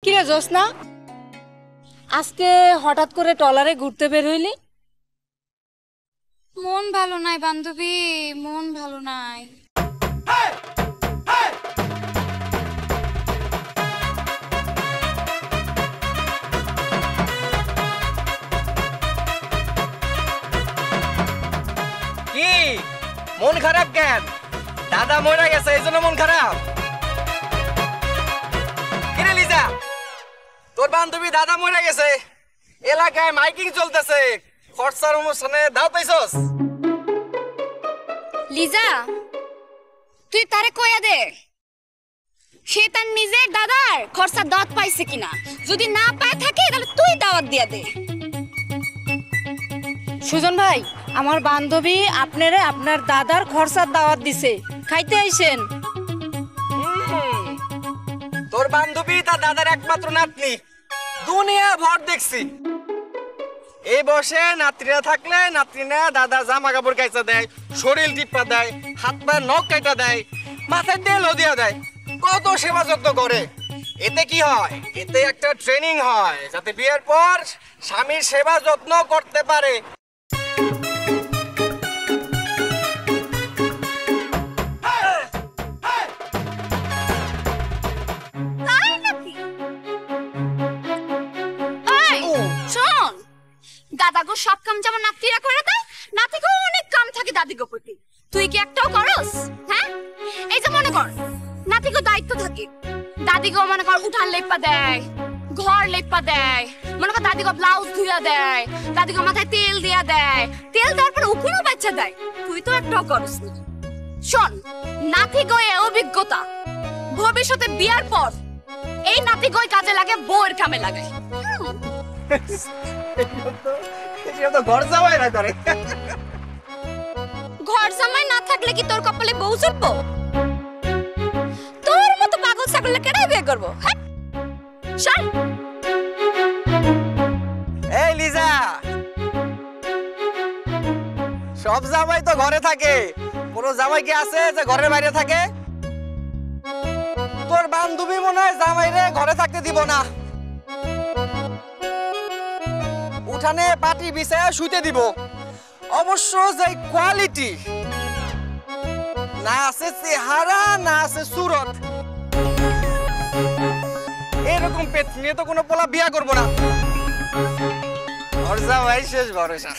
কিরে জোসনা, আজকে হঠাৎ করে ট্রলারে ঘুরতে বের হইলি? মন ভালো নাই বান্ধবী, মন ভালো নাই। কি মন খারাপ কেন? দাদা মরে গেছে এই জন্য মন খারাপ? কিরে লিজা, তোর বান্ধবী দাদা মরে গেছে, এলাকায় মাইকিং চলতেছে, খরচার অনুষ্ঠানে দাও পাইছস? লিজা, তুই তারে কইয়া দে সে তার নিজের দাদার খরচার দাওয়াত পাইছে কিনা। যদি না পায় থাকে তাহলে তুই দাওয়াত দিয়া দে। সুজন ভাই, আমার বান্ধবী আপনারে আপনার দাদার খরচার দাওয়াত দিছে, খাইতে আইসেন। তোর বান্ধবী তার দাদার একমাত্র নাতনি, দুনিয়া ভর দেখছি। এই বসে নাতনিরা থাকলে নাতনিরা দাদা জামা কাপড় কাইচা দেয়, শরীর টিপা দেয়, হাত পা নখ কাটা দেয়, মাথায় তেলও দিয়া দেয়, কত সেবা যত্ন করে। এতে কি হয়? এতে একটা ট্রেনিং হয় যাতে বিয়ের পর স্বামীর সেবা যত্ন করতে পারে। দাদাগো সব কাম যেমন নাতিরা করে দেয়, নাতিগো অনেক কাম থাকে দাদিগো প্রতি। তুই কি একটাও করস? হ্যাঁ, এই যে মনে কর নাতিগো দায়িত্ব থাকে, দাদিগো মনে কর উঠান লেপা দেয়, ঘর লেপা দেয়, মনে কর দাদিগো ব্লাউজ ধুইয়া দেয়, দাদিগো মাথায় তেল দিয়া দেয়, তেল দেওয়ার পরে উকুনও বাচ্চা দেয়। তুই তো একটাও করস না। শোন, নাতিগো এ অভিজ্ঞতা ভবিষ্যতে বিয়ার পর এই নাতিগো কাজে লাগে, বউয়ের কামে লাগায়। ঘর জামাই না করে। ঘর জামাই না থাকলে কি তোর কপালে বউ জুটবো? তোর মতো পাগল ছাগলে কেন বিয়ে করবো? চল। এই লিজা, সব জামাই তো ঘরে থাকে, কোনো জামাই কি আছে যে ঘরের বাইরে থাকে? তোর বান্ধবী মনে হয় জামাইরে ঘরে থাকতে দিব না, উঠানে পাটি বিছায়া শুতে দিব। অবশ্য যে কোয়ালিটি, না আছে চেহারা, না আছে সুরত, এরকম পেট নিয়ে তো কোনো পোলা বিয়া করবো না। ওর জামাই শেষ ভরসা।